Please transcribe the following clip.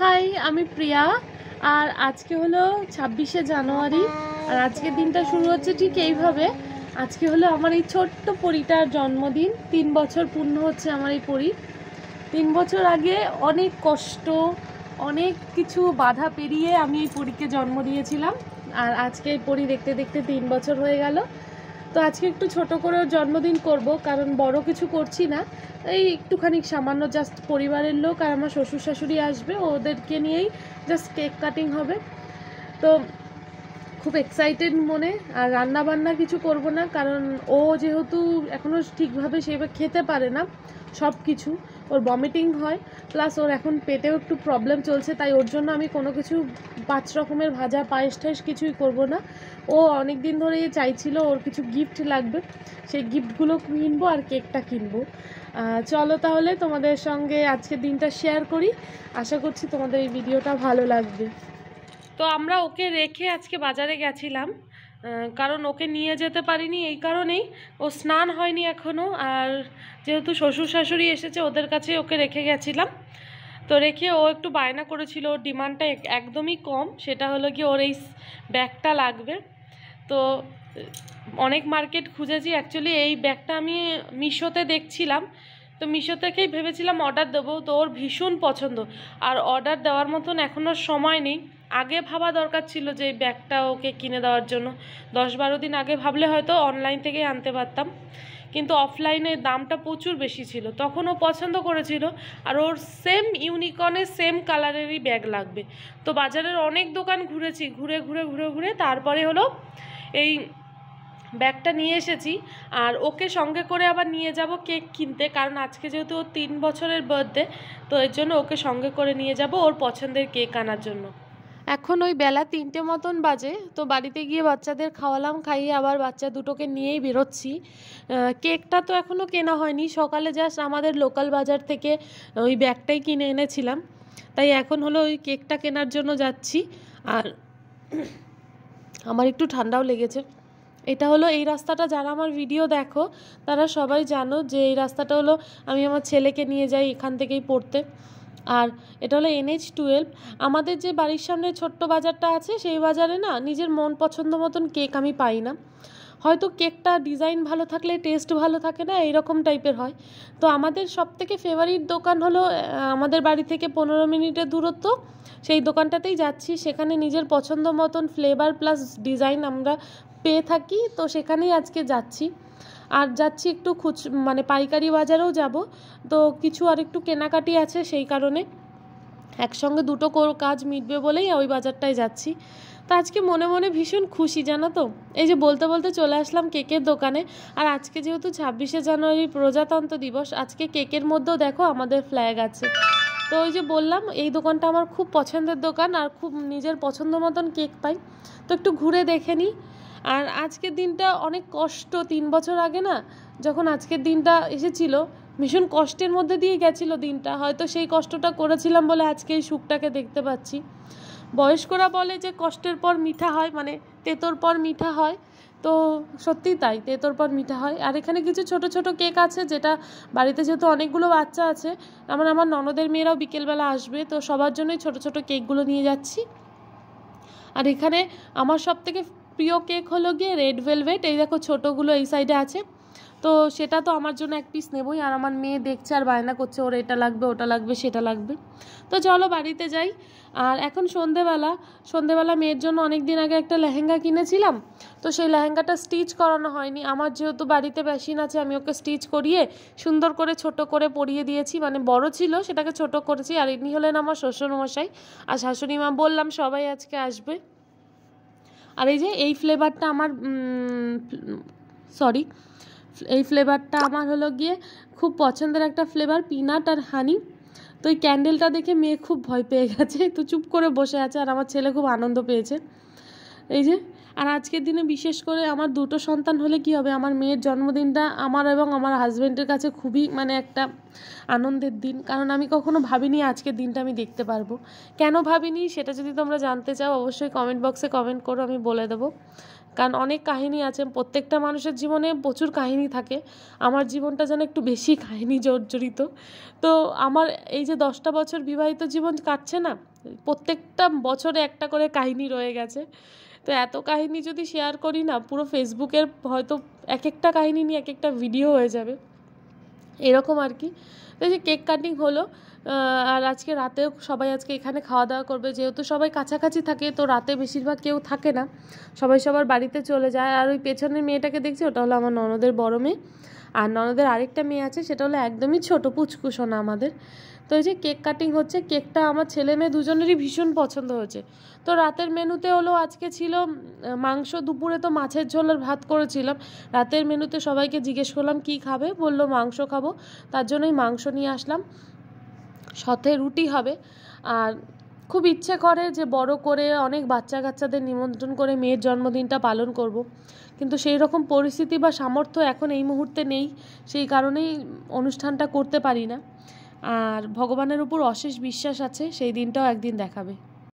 High, আমি প্রিয়া। আর আজকে হলো 26শে জানুয়ারি। আর আজকের দিনটা শুরু হচ্ছে ঠিক এইভাবে। আজকে হলো আমার এই ছোট্ট পরীটার জন্মদিন। 3 বছর পূর্ণ হচ্ছে আমার এই পরী। 3 বছর আগে অনেক কষ্ট, অনেক কিছু বাধা পেরিয়ে আমি এই পরীকে জন্ম দিয়েছিলাম। আর আজকে এই পরী দেখতে দেখতে 3 বছর হয়ে গেল। তো আজকে একটু ছোট করে ওর জন্মদিন করব, কারণ বড় কিছু করছি না। এই একটুখানি সামান্য জাস্ট পরিবারের লোক আর আমার শ্বশুর শাশুড়ি আসবে, ওদেরকে নিয়েই জাস্ট কেক কাটিং হবে। তো খুব এক্সাইটেড মনে। আর রান্না বান্না কিছু করব না, কারণ ও যেহেতু এখনও ঠিকভাবে সেভাবে খেতে পারে না সব কিছু, ওর ভমিটিং হয়, প্লাস ওর এখন পেটেও একটু প্রবলেম চলছে, তাই ওর জন্য আমি কোনো কিছু 5 রকমের ভাজা পায়েস টায়েস কিছুই করব না। ও অনেক দিন ধরেই চাইছিল ওর কিছু গিফট লাগবে, সেই গিফটগুলো কিনবো আর কেকটা কিনবো। চলো তাহলে তোমাদের সঙ্গে আজকের দিনটা শেয়ার করি। আশা করছি তোমাদের এই ভিডিওটা ভালো লাগবে। তো আমরা ওকে রেখে আজকে বাজারে গেছিলাম, কারণ ওকে নিয়ে যেতে পারিনি এই কারণেই, ও স্নান হয়নি এখনও। আর যেহেতু শ্বশুর শাশুড়ি এসেছে, ওদের কাছে ওকে রেখে গেছিলাম। তো রেখে ও একটু বায়না করেছিল, ওর ডিমান্ডটা একদমই কম, সেটা হলো কি ওর এই ব্যাগটা লাগবে। তো অনেক মার্কেট খুঁজেছি, অ্যাকচুয়ালি এই ব্যাগটা আমি মিশোতে দেখছিলাম, তো মিশো থেকেই ভেবেছিলাম অর্ডার দেবো। তো ওর ভীষণ পছন্দ, আর অর্ডার দেওয়ার মতন এখনও সময় নেই। আগে ভাবা দরকার ছিল যে এই ব্যাগটা ওকে কিনে দেওয়ার জন্য, 10-12 দিন আগে ভাবলে হয়তো অনলাইন থেকেই আনতে পারতাম, কিন্তু অফলাইনে দামটা প্রচুর বেশি ছিল। তখন ও পছন্দ করেছিল, আর ওর সেম ইউনিকর্নের সেম কালারেরই ব্যাগ লাগবে। তো বাজারের অনেক দোকান ঘুরেছি, ঘুরে ঘুরে ঘুরে ঘুরে তারপরে হলো এই ব্যাগটা নিয়ে এসেছি। আর ওকে সঙ্গে করে আবার নিয়ে যাব কেক কিনতে, কারণ আজকে যেহেতু ওর 3 বছরের বার্থডে, তো এর জন্য ওকে সঙ্গে করে নিয়ে যাব ওর পছন্দের কেক আনার জন্য। এখন ওই বেলা 3টে মতন বাজে, তো বাড়িতে গিয়ে বাচ্চাদের খাওয়ালাম, খাইয়ে আবার বাচ্চা দুটোকে নিয়েই বেরোচ্ছি। কেকটা তো এখনও কেনা হয়নি, সকালে জাস্ট আমাদের লোকাল বাজার থেকে ওই ব্যাগটাই কিনে এনেছিলাম, তাই এখন হলো ওই কেকটা কেনার জন্য যাচ্ছি। আর আমার একটু ঠান্ডাও লেগেছে। এটা হলো এই রাস্তাটা, যারা আমার ভিডিও দেখো তারা সবাই জানো যে এই রাস্তাটা হলো আমি আমার ছেলেকে নিয়ে যাই এখান থেকেই পড়তে। আর এটা হলো NH-12। আমাদের যে বাড়ির সামনে ছোট্ট বাজারটা আছে, সেই বাজারে না নিজের মন পছন্দ মতন কেক আমি পাই না। হয়তো কেকটা ডিজাইন ভালো থাকলে টেস্ট ভালো থাকে না, এইরকম টাইপের হয়। তো আমাদের সবথেকে ফেভারিট দোকান হলো আমাদের বাড়ি থেকে 15 মিনিটের দূরত্ব, সেই দোকানটাতেই যাচ্ছি। সেখানে নিজের পছন্দ মতন ফ্লেভার প্লাস ডিজাইন আমরা পেয়ে থাকি, তো সেখানেই আজকে যাচ্ছি। আর যাচ্ছি একটু মানে পাইকারি বাজারেও যাব, তো কিছু আর একটু কেনাকাটি আছে, সেই কারণে একসঙ্গে দুটো কাজ মিটবে বলেই ওই বাজারটায় যাচ্ছি। তো আজকে মনে মনে ভীষণ খুশি, জানো তো। এই যে বলতে বলতে চলে আসলাম কেকের দোকানে। আর আজকে যেহেতু 26শে জানুয়ারি প্রজাতন্ত্র দিবস, আজকে কেকের মধ্যেও দেখো আমাদের ফ্ল্যাগ আছে। তো ওই যে বললাম এই দোকানটা আমার খুব পছন্দের দোকান, আর খুব নিজের পছন্দ মতন কেক পাই, তো একটু ঘুরে দেখে নিই। আর আজকের দিনটা অনেক কষ্ট, 3 বছর আগে না যখন আজকের দিনটা এসেছিল, ভীষণ কষ্টের মধ্যে দিয়ে গেছিলো দিনটা। হয়তো সেই কষ্টটা করেছিলাম বলে আজকে এই সুখটাকে দেখতে পাচ্ছি। বয়স্করা বলে যে কষ্টের পর মিঠা হয়, মানে তেতোর পর মিঠা হয়। তো সত্যিই তাই, তেতোর পর মিঠা হয়। আর এখানে কিছু ছোট ছোট কেক আছে, যেটা বাড়িতে যেহেতু অনেকগুলো বাচ্চা আছে, আমার ননদের মেয়েরাও বিকেলবেলা আসবে, তো সবার জন্যই ছোট ছোট কেকগুলো নিয়ে যাচ্ছি। আর এখানে আমার সবথেকে প্রিয় কেক হলো গিয়ে রেড ভেলভেট। এই দেখো ছোটোগুলো এই সাইডে আছে, তো সেটা তো আমার জন্য এক পিস নেবই। আর আমার মেয়ে দেখছে আর বায়না করছে ওর এটা লাগবে, ওটা লাগবে, সেটা লাগবে। তো চলো বাড়িতে যাই। আর এখন সন্ধেবেলা মেয়ের জন্য অনেক দিন আগে একটা লেহেঙ্গা কিনেছিলাম, তো সেই লেহেঙ্গাটা স্টিচ করানো হয়নি। আমার যেহেতু বাড়িতে মেশিন আছে, আমি ওকে স্টিচ করিয়ে সুন্দর করে ছোট করে পরিয়ে দিয়েছি, মানে বড় ছিল সেটাকে ছোট করেছি। আর ইনি হলেন আমার শ্বশুরমশাই আর শাশুড়ি মা, বললাম সবাই আজকে আসবে। আর এই যে এই ফ্লেভারটা আমার এই ফ্লেভারটা আমার হলো গিয়ে খুব পছন্দের একটা ফ্লেভার, পিনাট আর হানি। তো এই ক্যান্ডেলটা দেখে মেয়ে খুব ভয় পেয়ে গেছে, তো চুপ করে বসে আছে, আর আমার ছেলে খুব আনন্দ পেয়েছে। এই যে, আর আজকের দিনে বিশেষ করে আমার দুটো সন্তান হলে কি হবে, আমার মেয়ের জন্মদিনটা আমার এবং আমার হাজব্যান্ডের কাছে খুবই মানে একটা আনন্দের দিন, কারণ আমি কখনো ভাবিনি আজকের দিনটা আমি দেখতে পারবো। কেন ভাবিনি সেটা যদি তোমরা জানতে চাও, অবশ্যই কমেন্ট বক্সে কমেন্ট করো, আমি বলে দেবো। কারণ অনেক কাহিনী আছে, প্রত্যেকটা মানুষের জীবনে প্রচুর কাহিনী থাকে, আমার জীবনটা যেন একটু বেশি কাহিনী জর্জরিত। তো আমার এই যে 10টা বছর বিবাহিত জীবন কাটছে না, প্রত্যেকটা বছরে একটা করে কাহিনী রয়ে গেছে। তো এত কাহিনী যদি শেয়ার করি না, পুরো ফেসবুকের হয়তো এক একটা কাহিনী নিয়ে এক একটা ভিডিও হয়ে যাবে, এরকম আর কি। তো এই যে কেক কাটিং হলো, আর আজকে রাতেও সবাই আজকে এখানে খাওয়া দাওয়া করবে, যেহেতু সবাই কাছাকাছি থাকে তো রাতে বেশিরভাগ কেউ থাকে না, সবাই সবার বাড়িতে চলে যায়। আর ওই পেছনের মেয়েটাকে দেখছি, ওটা হলো আমার ননদের বড় মেয়ে, আর ননদের আরেকটা মেয়ে আছে, সেটা হলো একদমই ছোটো পুচকুসোনা আমাদের। তো এই যে কেক কাটিং হচ্ছে, কেকটা আমার ছেলে মেয়ে দুজনেরই ভীষণ পছন্দ হয়েছে। তো রাতের মেনুতে হলো আজকে ছিল মাংস, দুপুরে তো মাছের ঝোল আর ভাত করেছিলাম। রাতের মেনুতে সবাইকে জিজ্ঞেস করলাম কী খাবে, বললো মাংস খাবো, তার জন্যই মাংস নিয়ে আসলাম, সাথে রুটি হবে। আর খুব ইচ্ছে করে যে বড় করে অনেক বাচ্চা কাচ্চাদের নিমন্ত্রণ করে মেয়ের জন্মদিনটা পালন করব, কিন্তু সেই রকম পরিস্থিতি বা সামর্থ্য এখন এই মুহূর্তে নেই, সেই কারণেই অনুষ্ঠানটা করতে পারি না। আর ভগবানের উপর অশেষ বিশ্বাস আছে, সেই দিনটাও একদিন দেখাবে।